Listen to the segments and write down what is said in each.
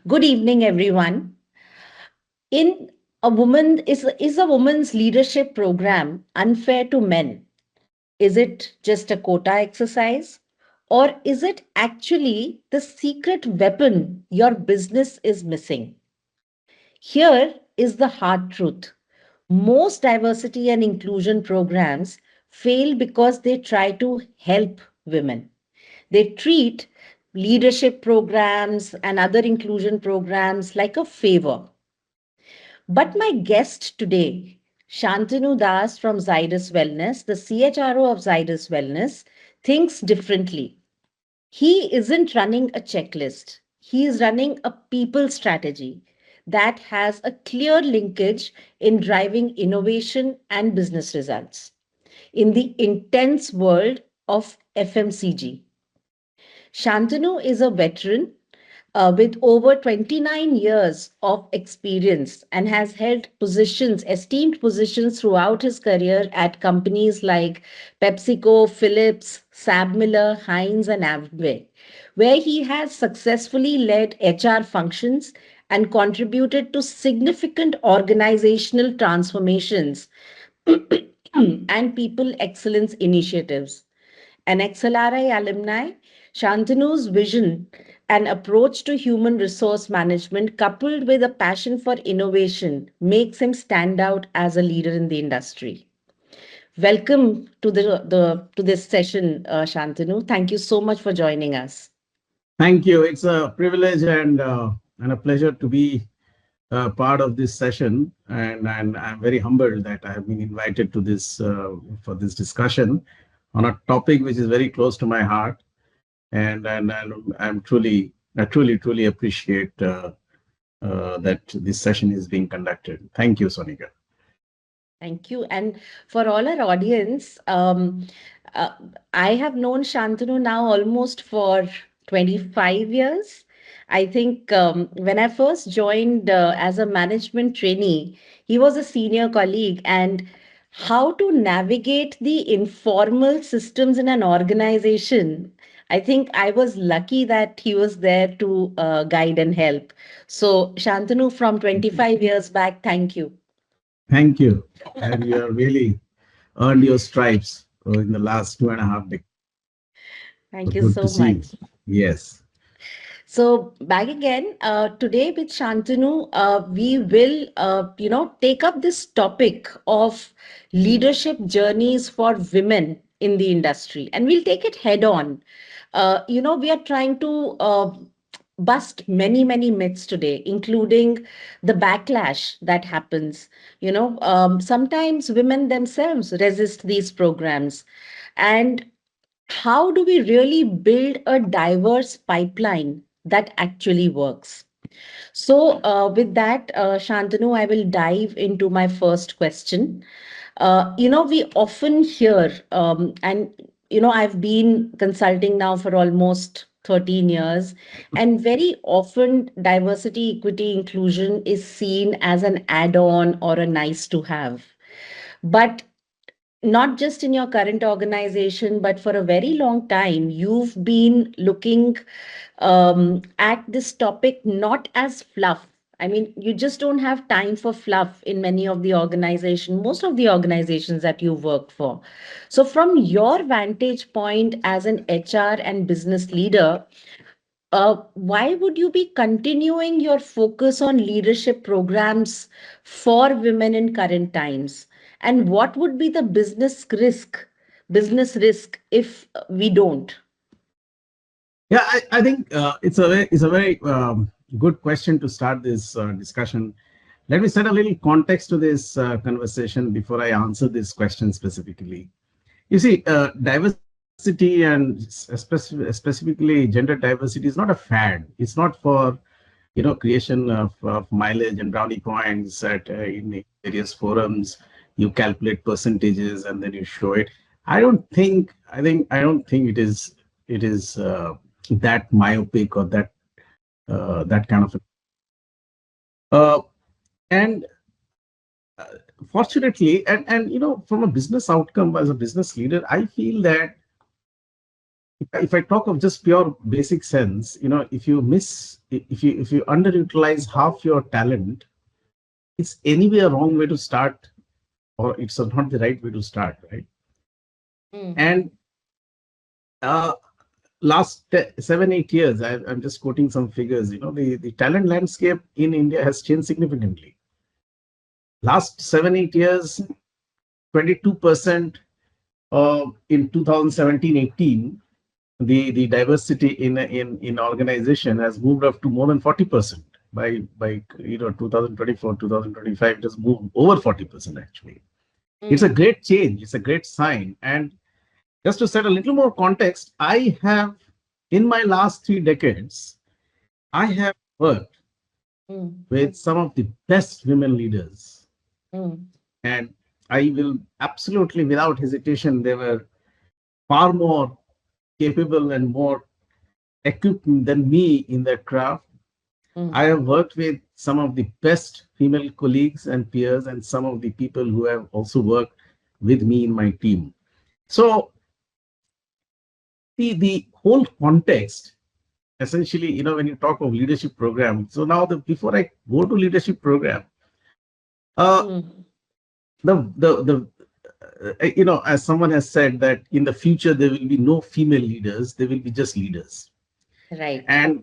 Good evening, everyone. In is a woman's leadership program unfair to men? Is it just a quota exercise? Or is it actually the secret weapon your business is missing? Here is the hard truth. Most diversity and inclusion programs fail because they try to help women. They treat leadership programs and other inclusion programs like a favor. But my guest today, Shantanu Das from Zydus Wellness, the CHRO of Zydus Wellness, thinks differently. He isn't running a checklist, he is running a people strategy that has a clear linkage in driving innovation and business results in the intense world of FMCG. Shantanu is a veteran with over 29 years of experience and has held positions, esteemed positions throughout his career at companies like PepsiCo, Philips, Sabmiller, Heinz, and Amway, where he has successfully led HR functions and contributed to significant organizational transformations and people excellence initiatives. An XLRI alumni, Shantanu's vision and approach to human resource management, coupled with a passion for innovation, makes him stand out as a leader in the industry. Welcome to to this session, Shantanu. Thank you so much for joining us. Thank you. It's a privilege and a pleasure to be part of this session, and I'm very humbled that I have been invited to this for this discussion on a topic which is very close to my heart, and I'm truly appreciate that this session is being conducted. Thank you, Sonika. Thank you. And for all our audience, uh, I have known Shantanu now almost for 25 years. I think when I first joined as a management trainee, he was a senior colleague, and how to navigate the informal systems in an organization. I think I was lucky that he was there to guide and help. So, Shantanu, from Thank you. 25 years back, thank you. Thank you. And you have really earned your stripes in the last 2.5 decades. So Thank you good to so see you. much. Yes. So back again today with Shantanu, we will take up this topic of leadership journeys for women in the industry, and we'll take it head on. We are trying to bust many myths today, including the backlash that happens. Sometimes women themselves resist these programs, and how do we really build a diverse pipeline that actually works? So, with that, Shantanu, I will dive into my first question. We often hear, I've been consulting now for almost 13 years, and very often diversity, equity, inclusion is seen as an add on or a nice to have. But not just in your current organization, but for a very long time, you've been looking at this topic not as fluff. I mean, you just don't have time for fluff in many of the organization, most of the organizations that you work for. So, from your vantage point as an HR and business leader, why would you be continuing your focus on leadership programs for women in current times? And what would be the business risk if we don't? Yeah, I think it's a very good question to start this discussion. Let me set a little context to this conversation before I answer this question specifically. You see, diversity and specifically gender diversity is not a fad. It's not for creation of mileage and brownie points in various forums. You calculate percentages and then you show it. I don't think it is that myopic or that kind of uh, and fortunately, and from a business outcome, as a business leader, I feel that if I talk of just pure basic sense, if you underutilize half your talent, it's anyway a wrong way to start, or it's not the right way to start, right? Mm. And uh, last 7 8 years, I'm just quoting some figures. The talent landscape in India has changed significantly. Last 7 8 years, 22% in 2017-18, the diversity in organization has moved up to more than 40%. By 2024 2025, it has moved over 40% actually. It's a Mm. great change, it's a great sign. And just to set a little more context, I have, in my last 3 decades, I have worked Mm. with some of the best women leaders. Mm. And I will absolutely, without hesitation, they were far more capable and more equipped than me in their craft. I Mm. have worked with some of the best female colleagues and peers, and some of the people who have also worked with me in my team. So the whole context, essentially, when you talk of leadership program. So now, before I go to leadership program, uh, Mm. as someone has said, that in the future there will be no female leaders, there will be just leaders. Right. And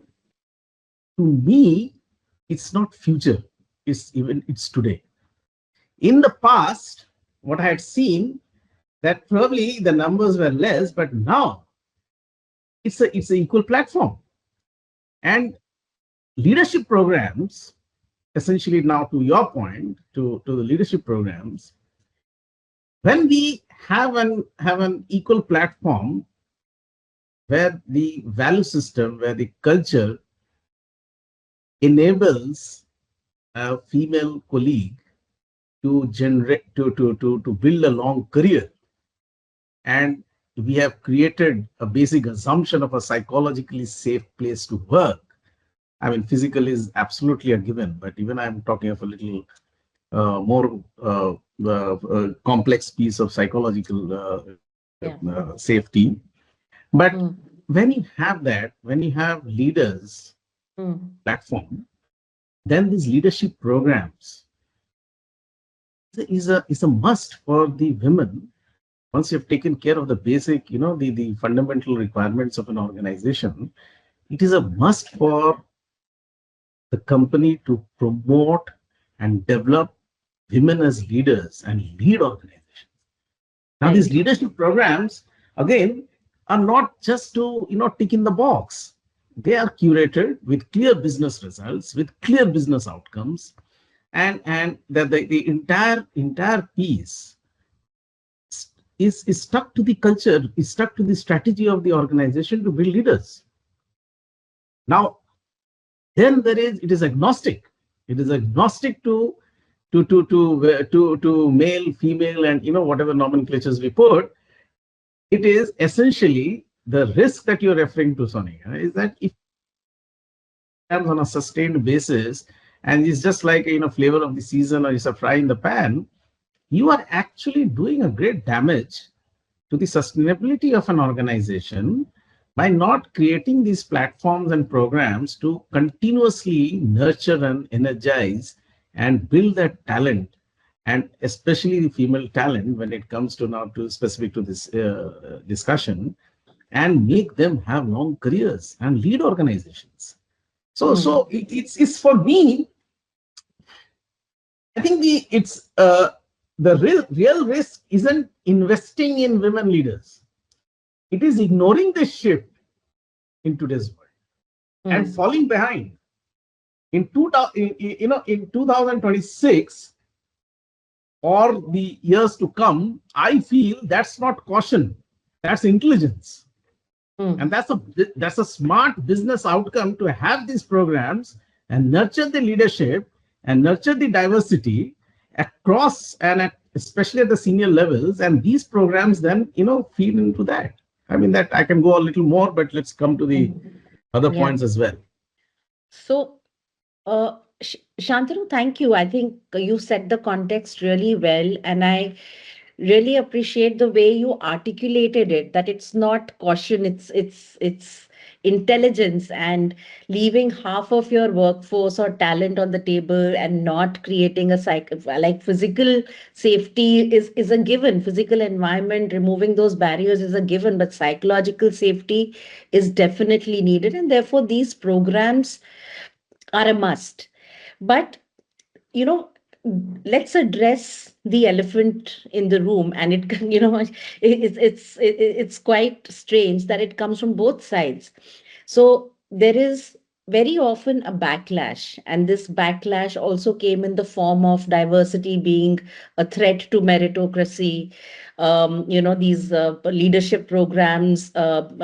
to me, it's not future, it's today. In the past, what I had seen, that probably the numbers were less, but now it's an equal platform. And leadership programs, essentially, now to your point, to the leadership programs, when we have an equal platform, where the value system, where the culture enables a female colleague to generate to build a long career, and we have created a basic assumption of a psychologically safe place to work. I mean, physical is absolutely a given, but even I'm talking of a little more complex piece of psychological Yeah. safety. But Mm. when you have that, when you have leaders Mm. platform, then these leadership programs is a must for the women. Once you've taken care of the basic, the fundamental requirements of an organization, it is a must for the company to promote and develop women as leaders and lead organizations. Now, these Right. leadership programs, again, are not just to tick in the box. They are curated with clear business results, with clear business outcomes, and the entire piece is stuck to the culture, is stuck to the strategy of the organization to build leaders. Now, then it is agnostic. It is agnostic to male, female, and whatever nomenclatures we put. It is essentially the risk that you're referring to, Sonia, is that if on a sustained basis, and it's just like flavor of the season, or it's a fry in the pan, you are actually doing a great damage to the sustainability of an organization by not creating these platforms and programs to continuously nurture and energize and build that talent, and especially the female talent when it comes to now to specific to this discussion, and make them have long careers and lead organizations. So Mm. it's for me, I think the real risk isn't investing in women leaders. It is ignoring the shift in today's world and Mm. falling behind. In 2000, in 2026 or the years to come, I feel that's not caution, that's intelligence. And Mm. that's a smart business outcome, to have these programs and nurture the leadership and nurture the diversity across, and especially at the senior levels, and these programs then feed into that. I mean, that I can go a little more, but let's come to the Mm. other Yeah. points as well. So, Shantanu, thank you. I think you set the context really well, and I really appreciate the way you articulated it, that it's not caution, it's intelligence, and leaving half of your workforce or talent on the table and not creating a like physical safety is a given, physical environment, removing those barriers is a given, but psychological safety is definitely needed, and therefore these programs are a must. But you know, let's address the elephant in the room, and it it's quite strange that it comes from both sides. So there is very often a backlash, and this backlash also came in the form of diversity being a threat to meritocracy. These leadership programs,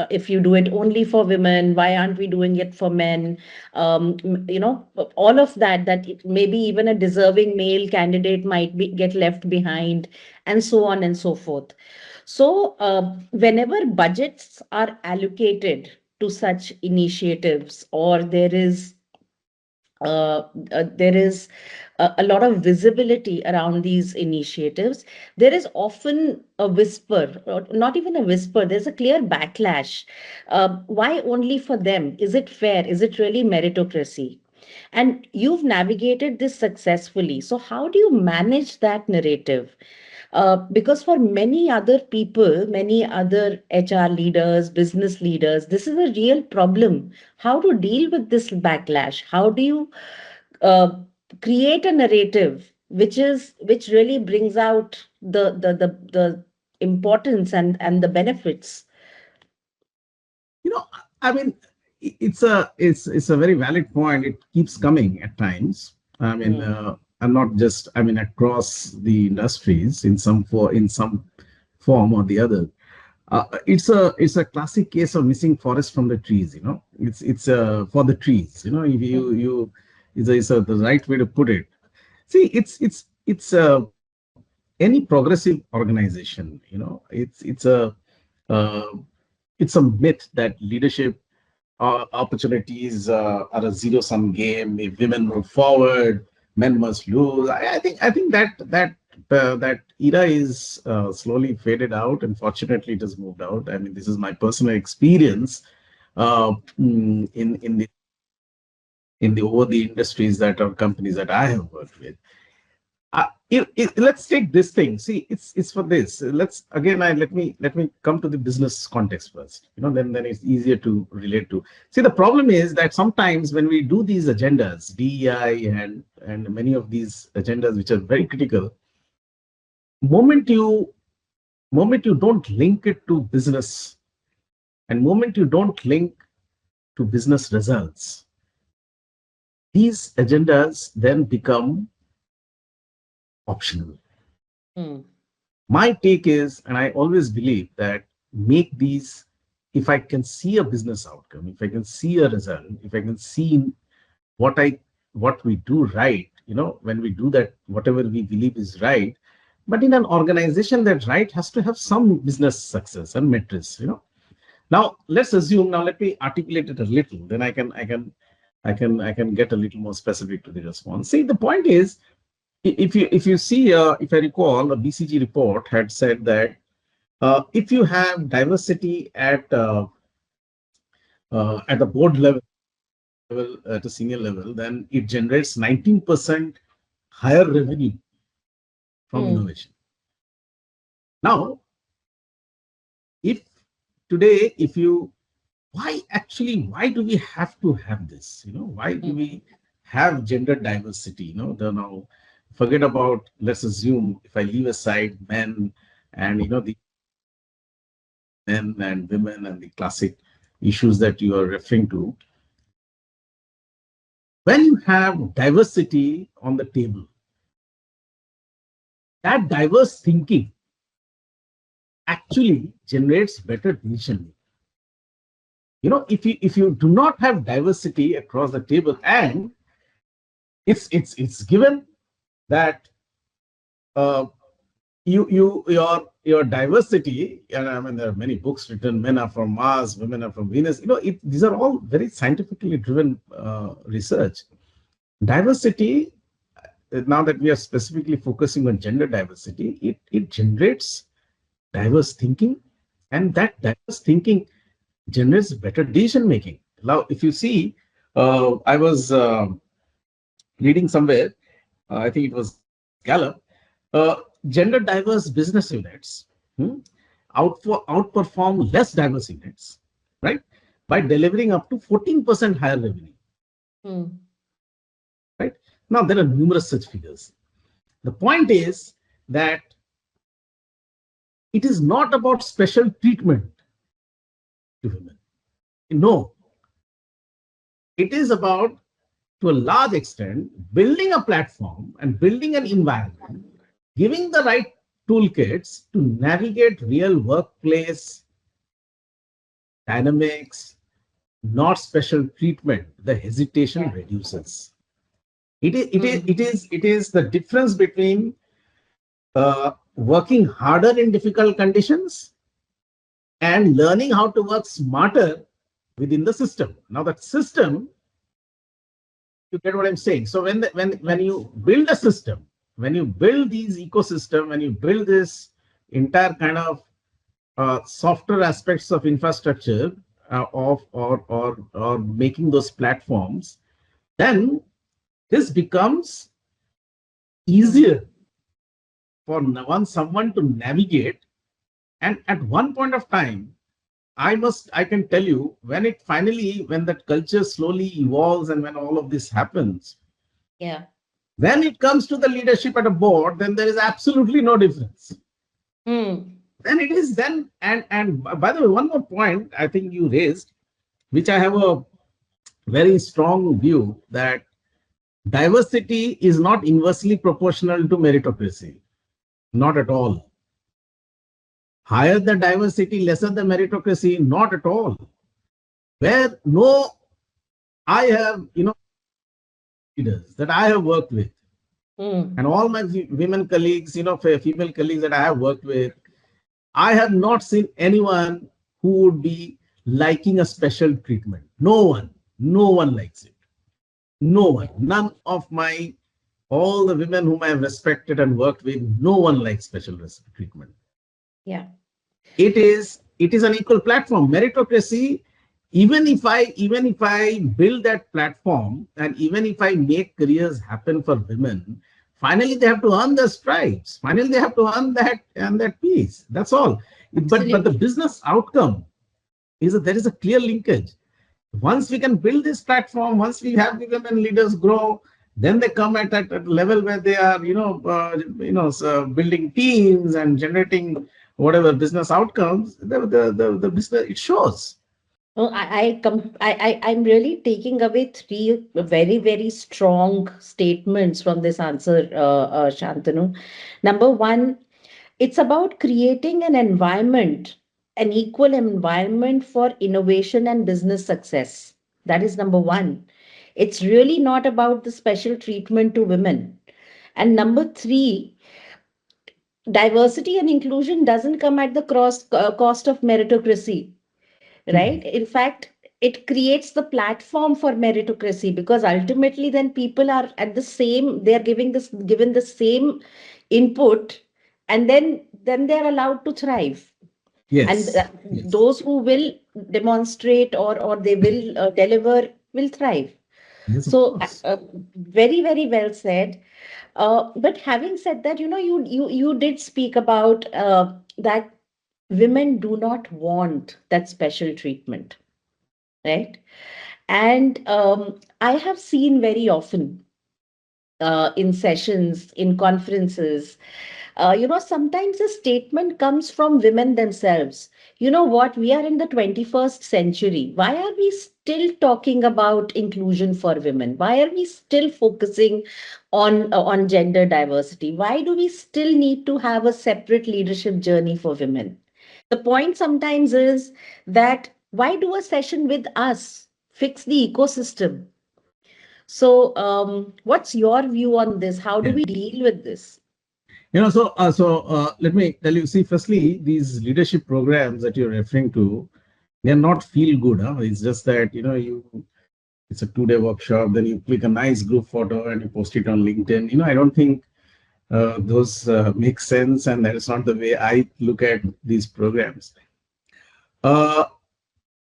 if you do it only for women, why aren't we doing it for men? All of that maybe even a deserving male candidate might get left behind, and so on and so forth. So whenever budgets are allocated to such initiatives, or uh, there is a lot of visibility around these initiatives, there is often a whisper, or not even a whisper, there's a clear backlash. Why only for them? Is it fair? Is it really meritocracy? And you've navigated this successfully. So, how do you manage that narrative? Because for many other people, many other HR leaders, business leaders, this is a real problem. How to deal with this backlash? How do you uh, create a narrative which really brings out the importance and the benefits? You know, I mean, it's a very valid point. It keeps coming at times. I mean, Mm, and not just, I mean, across the industries in some form or the other. It's a classic case of missing forest from the trees. It's for the trees. If mm, it's the right way to put it. See, it's any progressive organization. Uh, it's a myth that leadership opportunities are a zero-sum game. If women move forward, men must lose. I think that era is slowly faded out. Unfortunately, it has moved out. I mean, this is my personal experience in the over the industries that are companies that I have worked with. Let's take this thing. See, it's for this. Let's again. Let me come to the business context first. Then it's easier to relate to. See, the problem is that sometimes when we do these agendas, DEI and many of these agendas which are very critical, moment you moment you don't link it to business, and moment you don't link to business results, these agendas then become optional. mm, My take is, and I always believe that, make these, if I can see a business outcome, if I can see a result, if I can see what I what we do right, when we do that, whatever we believe is right. But in an organization, that right has to have some business success and metrics. Now let's assume, now let me articulate it a little, then I can get a little more specific to the response. See, the point is, if you see, if I recall, a BCG report had said that if you have diversity at the board level, at a senior level, then it generates 19% higher revenue from mm, innovation. Now, if today, if you why do we have to have this? Why do mm, we have gender diversity? Now, forget about, let's assume, if I leave aside men and the men and women and the classic issues that you are referring to. When you have diversity on the table, that diverse thinking actually generates better decision making. If you do not have diversity across the table, and it's given that uh, your diversity, and I mean, there are many books written, men are from Mars, women are from Venus. These are all very scientifically driven research. Diversity now that we are specifically focusing on gender diversity, it generates diverse thinking, and that diverse thinking generates better decision making. Now, if you see, I was reading somewhere, I think it was Gallup, gender diverse business units hmm, outperform less diverse units, right? By delivering up to 14% higher revenue, Hmm. right? Now, there are numerous such figures. The point is that it is not about special treatment to women. No, it is about, to a large extent, building a platform and building an environment, giving the right toolkits to navigate real workplace dynamics, not special treatment. The hesitation Yeah. reduces. Hmm. It is the difference between working harder in difficult conditions and learning how to work smarter within the system. Now, that system, you get what I'm saying. So when Yes. you build a system, when you build these ecosystem, when you build this entire kind of softer aspects of infrastructure of or making those platforms, then this becomes Hmm. easier for someone to navigate. And at one point of time, I can tell you, when it finally, when that culture slowly evolves and when all of this happens, Yeah. when it comes to the leadership at a board, then there is absolutely no difference. Hmm. Then it is then, and by the way, one more point I think you raised, which I have a very strong view, that diversity is not inversely proportional to meritocracy. Not at all. Higher the diversity, lesser the meritocracy. Not at all. Where no, I have, leaders that I have worked with, and Hmm. all my women colleagues, female colleagues that I have worked with, I have not seen anyone who would be liking a special treatment. No one. No one likes it. No one. Yeah. None of my, all the women whom I have respected and worked with, no one likes special treatment. Yeah. It is an equal platform. Meritocracy, even if I build that platform and even if I make careers happen for women, finally they have to earn their stripes. Finally they have to earn that piece. That's all. But the Absolutely. business outcome is that there is a clear linkage. Once we can build this platform, once we have the women leaders grow, then they come at a level where they are, so building teams and generating whatever business outcomes. The business, it shows. Oh, I'm really taking away three very, very strong statements from this answer, Shantanu. Number one, it's about creating an environment, an equal environment for innovation and business success. That is number one. It's really not about the special treatment to women. And number three, diversity and inclusion doesn't come at the cost of meritocracy, Mhm. right? In fact, it creates the platform for meritocracy, because ultimately then people are at the same, they are given the same input, and then they're allowed to thrive. And Yes, yes, those who will demonstrate or they will deliver will thrive. yes, of So course. very, very well said. But having said that, you did speak about that women do not want that special treatment, right? And I have seen very often in sessions, in conferences, sometimes a statement comes from women themselves. You know what? We are in the 21st century. Why are we still talking about inclusion for women? Why are we still focusing on gender diversity? Why do we still need to have a separate leadership journey for women? The point sometimes is that why do a session with us fix the ecosystem? So, what's your view on this? How do Yeah. we deal with this? Let me tell you. See, firstly, these leadership programs that you're referring to, they are not feel good. Huh? It's just that you it's a 2-day workshop, then you click a nice group photo and you post it on LinkedIn. I don't think those make sense, and that is not the way I look at these programs. Uh,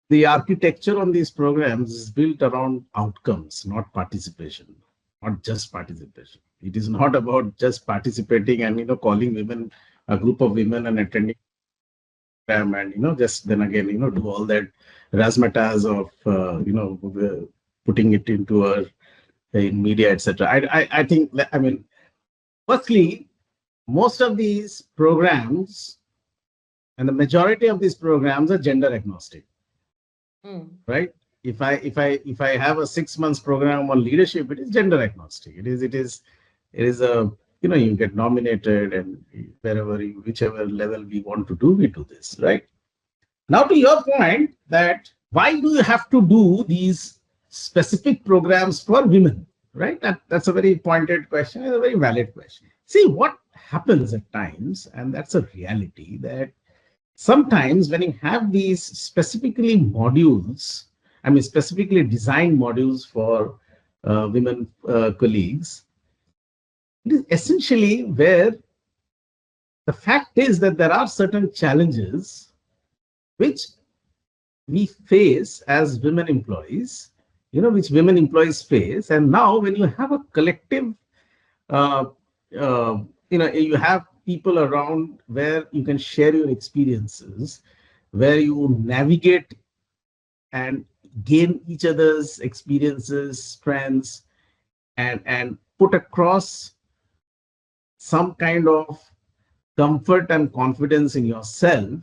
the architecture on these programs is built around outcomes, not participation, not just participation. It is not about just participating and calling women, a group of women, and attending program, and just then again do all that razzmatazz of putting it into a in media, etc. I think that, I mean, firstly, most of these programs and the majority of these programs are gender agnostic, Mm. right? If I have a 6 months program on leadership, it is gender agnostic. It is a, you get nominated, and whichever level we want to do, we do this, right? Now, to your point, that why do you have to do these specific programs for women, right? That's a very pointed question, and a very valid question. See, what happens at times, and that's a reality, that sometimes when you have these specifically modules, I mean, specifically designed modules for women colleagues, it is essentially where the fact is that there are certain challenges which we face as women employees, which women employees face. And now, when you have a collective, uh, you have people around where you can share your experiences, where you navigate and gain each other's experiences, strengths, and put across some kind of comfort and confidence in yourself,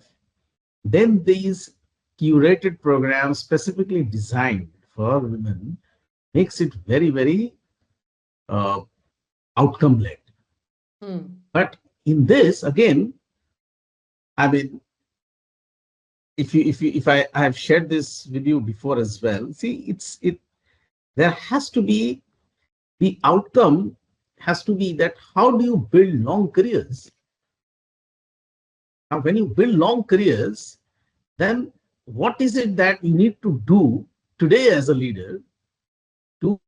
then these curated programs specifically designed for women makes it very, very uh, outcome led. Mm. But in this, again, I mean, if I have shared this with you before as well. See, there has to be, the outcome has to be that how do you build long careers? Now, when you build long careers, then what is it that you need to do today as a leader to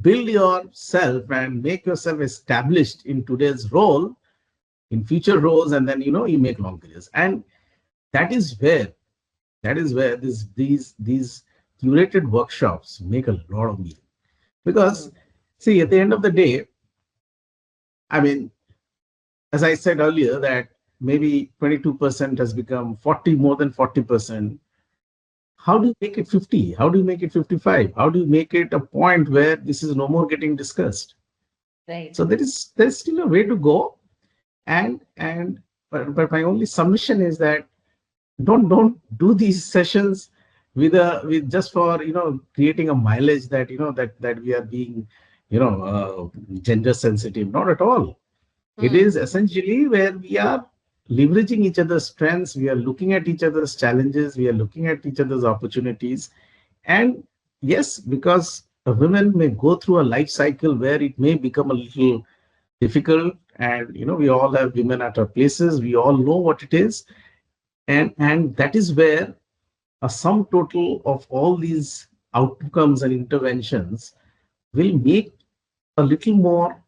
build yourself and make yourself established in today's role, in future roles, and then you make long careers. And that is where these curated workshops make a lot of meaning. Because, Mm. see, at the end of the day, I mean, as I said earlier, that maybe 22% has become 40, more than 40%. How do you make it 50? How do you make it 55? How do you make it a point where this is no more getting discussed? Right. So there's still a way to go. And but my only submission is that don't do these sessions with just for creating a mileage, that that we are being gender sensitive. Not at all. It is Mm. essentially where we are leveraging each other's strengths, we are looking at each other's challenges, we are looking at each other's opportunities. And yes, because a women may go through a life cycle where it may become a little difficult, and we all have women at our places, we all know what it is. And that is where a sum total of all these outcomes and interventions will make a little more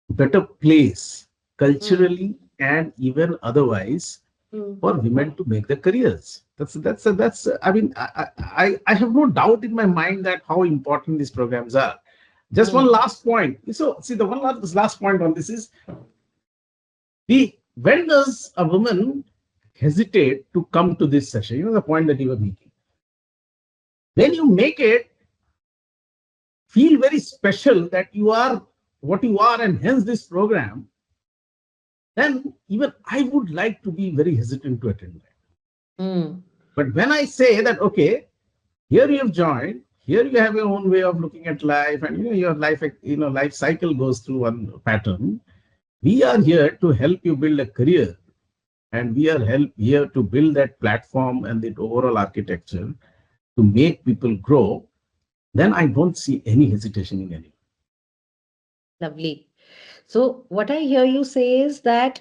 better place Mm. culturally and even otherwise Mm. for women to make their careers. That's I mean, I have no doubt in my mind that how important these programs are. Just one Mm. last point. So see, the last point on this is, the when does a woman hesitate to come to this session? The point that you were making. When you make it feel very special that you are what you are, and hence this program, then even I would like to be very hesitant to attend that. Mm. But when I say that, okay, here you have joined, here you have your own way of looking at life, and your life cycle goes through one pattern. We are here to help you build a career, and we are here to build that platform and the overall architecture to make people grow. Then I don't see any hesitation in any. Lovely. So, what I hear you say is that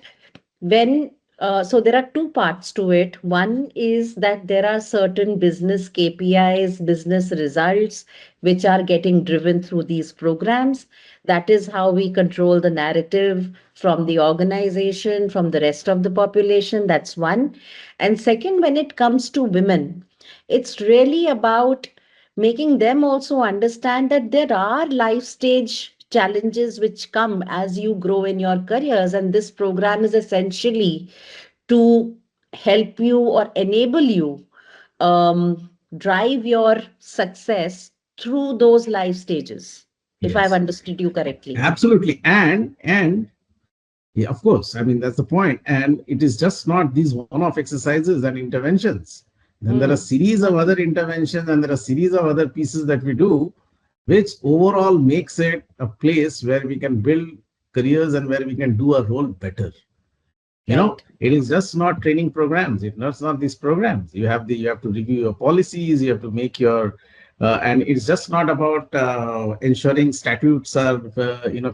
when So there are two parts to it. One is that there are certain business KPIs, business results, which are getting driven through these programs. That is how we control the narrative from the organization, from the rest of the population. That's one. And second, when it comes to women, it's really about making them also understand that there are life stage challenges which come as you grow in your careers. And this program is essentially to help you or enable you drive your success through those life stages, if I've Yes, understood you correctly. absolutely. And yeah, of course, I mean, that's the point. And it is just not these one-off exercises and interventions. Then there are Mm, series of other interventions and there are series of other pieces that we do, which overall makes it a place where we can build careers and where we can do our role better. right. It is just not training programs. It's not these programs. You have to review your policies. You have to make your and it's just not about ensuring statutes are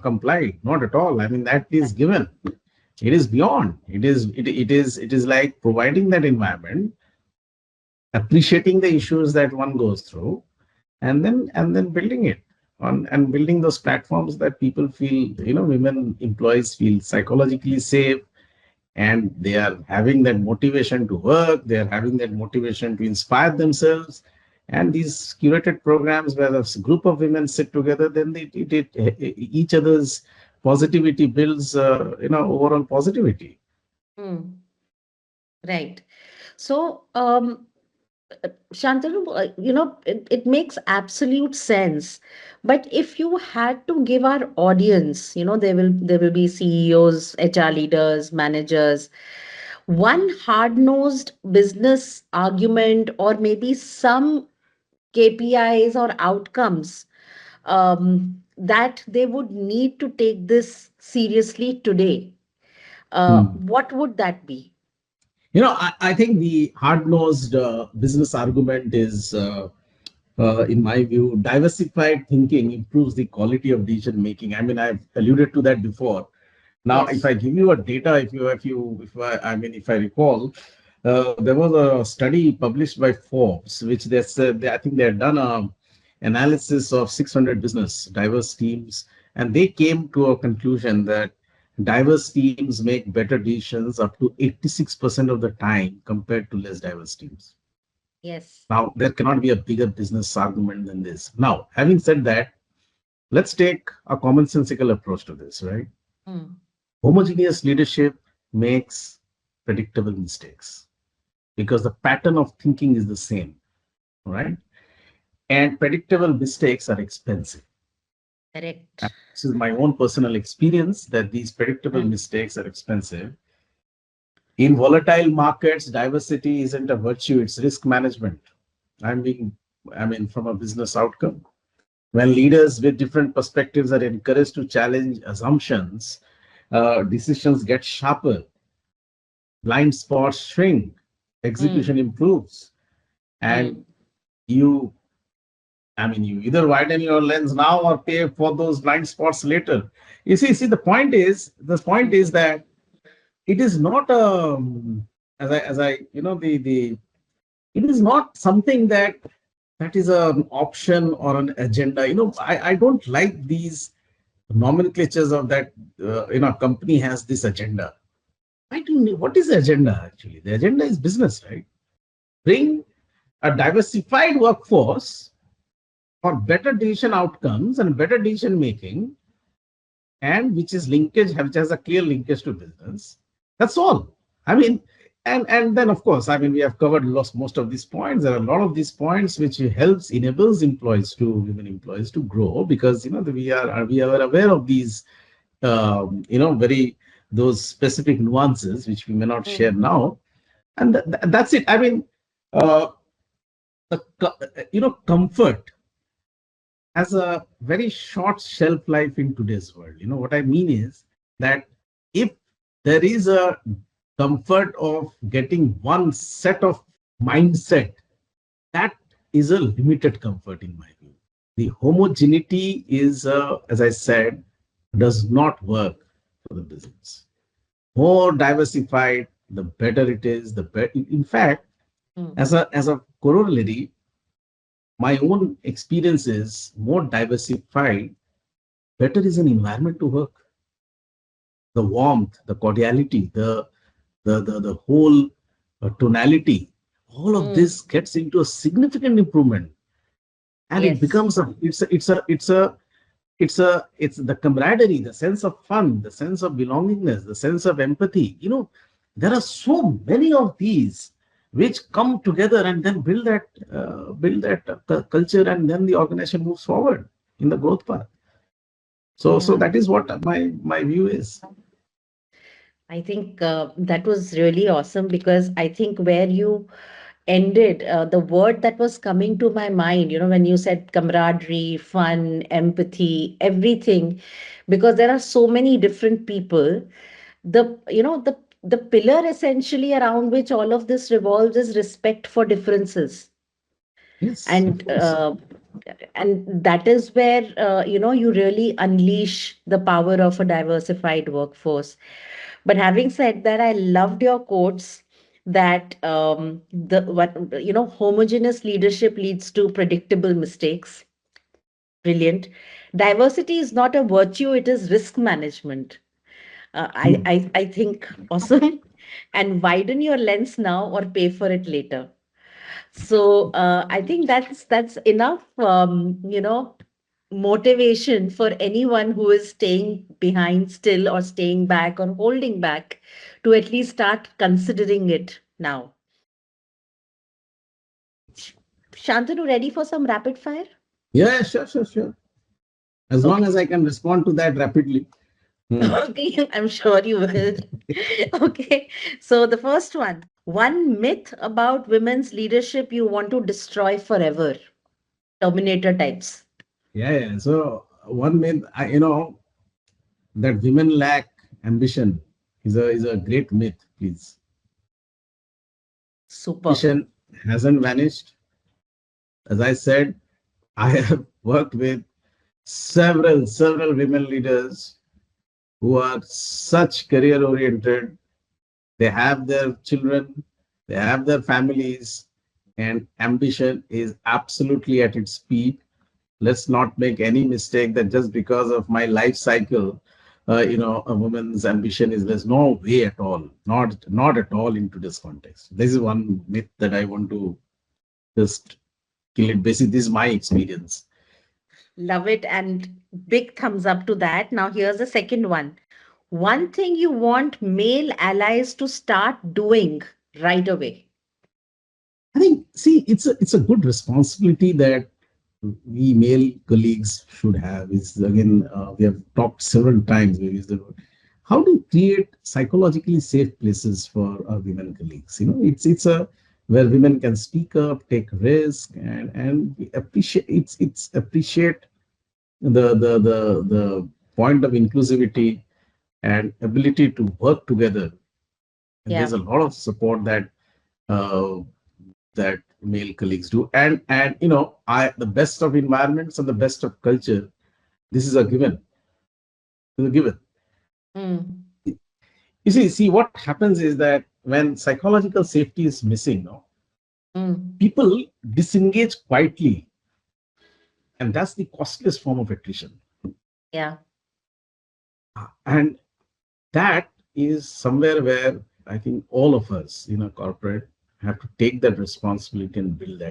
complied. Not at all. I mean, that is given. It is beyond. It is like providing that environment, appreciating the issues that one goes through, and then building it on and building those platforms that people feel, women employees feel psychologically safe, and they are having that motivation to work, they are having that motivation to inspire themselves. And these curated programs where a group of women sit together, then each other's positivity builds overall positivity. Mm, right. So, Shantanu, it makes absolute sense. But if you had to give our audience, there will be CEOs, HR leaders, managers, one hard-nosed business argument or maybe some KPIs or outcomes that they would need to take this seriously today, Hmm. what would that be? I think the hard-nosed business argument is, in my view, diversified thinking improves the quality of decision making. I mean, I've alluded to that before. Now, if Yes. I give you a data, if I recall, there was a study published by Forbes, which they said, I think they had done a analysis of 600 business diverse teams, and they came to a conclusion that diverse teams make better decisions up to 86% of the time compared to less diverse teams. Yes. Now, there cannot be a bigger business argument than this. Now, having said that, let's take a commonsensical approach to this, right? Mm, Homogeneous leadership makes predictable mistakes because the pattern of thinking is the same, right? And predictable mistakes are expensive. correct. This is my own personal experience that these predictable Mm, mistakes are expensive. In volatile markets, diversity isn't a virtue, it's risk management. I'm being, I mean, from a business outcome. When leaders with different perspectives are encouraged to challenge assumptions, decisions get sharper, blind spots shrink, execution mm, improves, and mm, you, I mean, you either widen your lens now or pay for those blind spots later. You see, the point is that it is not as I it is not something that is an option or an agenda. I don't like these nomenclatures of that. Company has this agenda. I don't know what is the agenda actually. The agenda is business, right? Bring a diversified workforce for better decision outcomes and better decision making, and which has a clear linkage to business. That's all. I mean, and then of course, I mean, we have covered most of these points. There are a lot of these points which enables employees to women employees to grow, because we are aware of these very those specific nuances which we may not share mm, now, and that's it. I mean, uh, comfort has a very short shelf life in today's world. What I mean is that if there is a comfort of getting one set of mindset, that is a limited comfort in my view. The homogeneity is, as I said, does not work for the business. More diversified, the better it is. The better. In fact, Mm. as a corollary, my own experience is more diversified, better is an environment to work. The warmth, the cordiality, the whole tonality, all of Mm. this gets into a significant improvement, and it Yes. becomes it's the camaraderie, the sense of fun, the sense of belongingness, the sense of empathy. There are so many of these which come together and then build that culture, and then the organization moves forward in the growth path. So Yeah. that is what my view is. I think that was really awesome because I think where you ended, the word that was coming to my mind, when you said camaraderie, fun, empathy, everything, because there are so many different people. The pillar essentially around which all of this revolves is respect for differences. Yes, of And course. that is where you really unleash the power of a diversified workforce. But having said that, I loved your quotes that the what homogeneous leadership leads to predictable mistakes. Brilliant. Diversity is not a virtue, it is risk management. Hmm. I think awesome. And widen your lens now or pay for it later. So I think that's enough, motivation for anyone who is staying behind still, or staying back, or holding back, to at least start considering it now. Shantanu, ready for some rapid fire? Yeah, sure. As long Okay. as I can respond to that rapidly. Hmm. Okay, I'm sure you will. Okay. So the first one myth about women's leadership you want to destroy forever. Terminator types. Yeah. So one myth, that women lack ambition is a great myth. Please, Super. ambition hasn't vanished. As I said, I have worked with several women leaders who are such career oriented. They have their children, they have their families, and ambition is absolutely at its peak. Let's not make any mistake that just because of my life cycle, a woman's ambition is less. No way at all. Not at all in today's context. This is one myth that I want to just kill it. Basically, this is my experience. Love it, and big thumbs up to that. Now, here's the second one. One thing you want male allies to start doing right away. I think, see, it's a good responsibility that we male colleagues should have. Is again, we have talked several times. We use the word. How to create psychologically safe places for our women colleagues. It's a where women can speak up, take risk, and we appreciate it's appreciate the point of inclusivity and ability to work together. And there's Yeah, a lot of support uh, that male colleagues do. And I the best of environments and the best of culture. This is a given. This is a given. mm, You see, what happens is that when psychological safety is missing, no, mm, people disengage quietly, and that's the costliest form of attrition. yeah. And that is somewhere where I think all of us in a corporate have to take that responsibility and build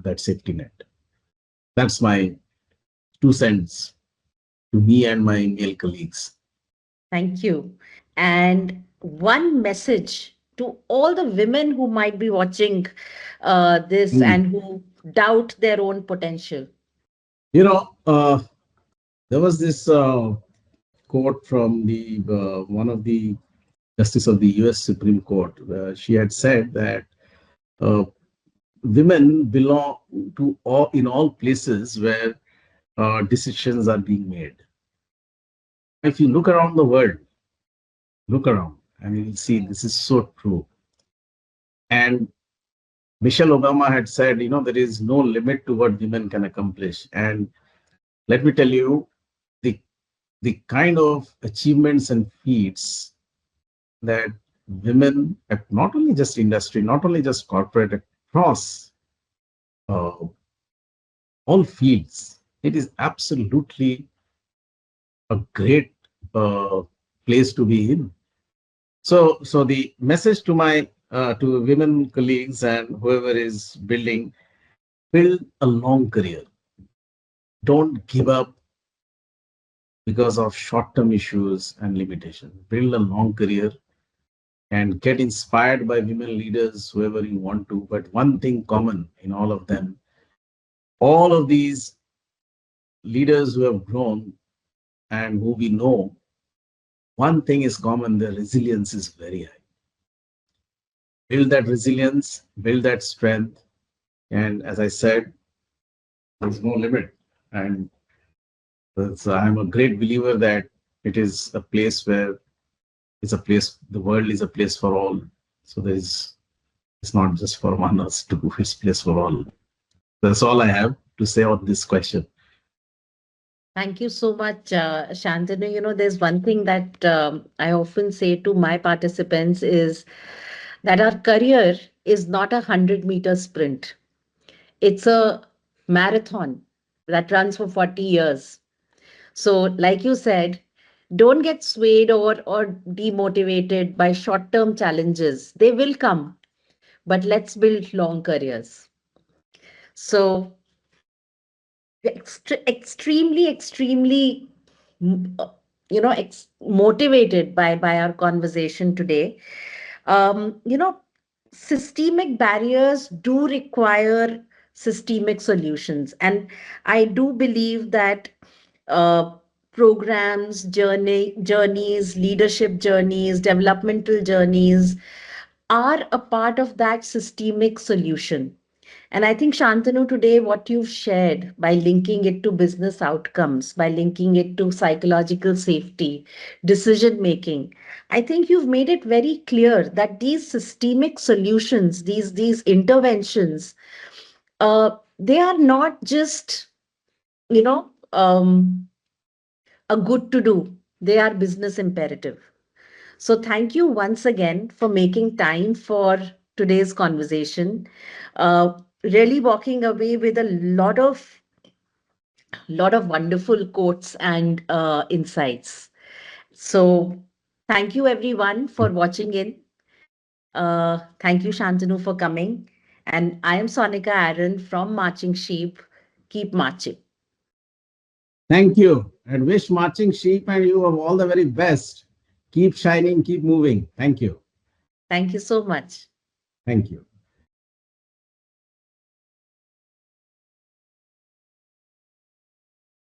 that safety net. That's my 2 cents to me and my male colleagues. Thank you. And one message to all the women who might be watching this Hmm. and who doubt their own potential. You know, there was this quote from the one of the justice of the U.S. Supreme Court. She had said that uh, women belong to all in all places where decisions are being made. If you look around the world, look around, and you'll see this is so true. And Michelle Obama had said, there is no limit to what women can accomplish. And let me tell you, the the kind of achievements and feats that women at not only just industry, not only just corporate, across uh, all fields, it is absolutely a great uh, place to be in. So the message to my to women colleagues and whoever is build a long career. Don't give up because of short-term issues and limitations. Build a long career and get inspired by women leaders, whoever you want to. But one thing common in all of them, all of these leaders who have grown and who we know, one thing is common: their resilience is very high. Build that resilience, build that strength, and as I said, there's no limit. And I'm a great believer that it is a place where it's a place, the world is a place for all. So it's not just for one or two, it's place for all. That's all I have to say on this question. Thank you so much, Shantanu. There's one thing that I often say to my participants is that our career is not a 100-meter sprint. It's a marathon that runs for 40 years. So, like you said, don't get swayed or demotivated by short-term challenges. They will come, but let's build long careers. So, extremely mm, uh, motivated by our conversation today. Systemic barriers do require systemic solutions, and I do believe that uh, programs, journeys, leadership journeys, developmental journeys are a part of that systemic solution. And I think, Shantanu, today, what you've shared by linking it to business outcomes, by linking it to psychological safety, decision making, I think you've made it very clear that these systemic solutions, these interventions, they are not just, you know, a good to do, they are business imperative. So, thank you once again for making time for today's conversation. Really walking away with a lot of wonderful quotes and insights. So, thank you everyone for watching in. Thank you, Shantanu, for coming. And I am Sonika Aaron from Marching Sheep. Keep marching. Thank you, and wish Marching Sheep and you of all the very best. Keep shining, keep moving. Thank you. Thank you so much. Thank you.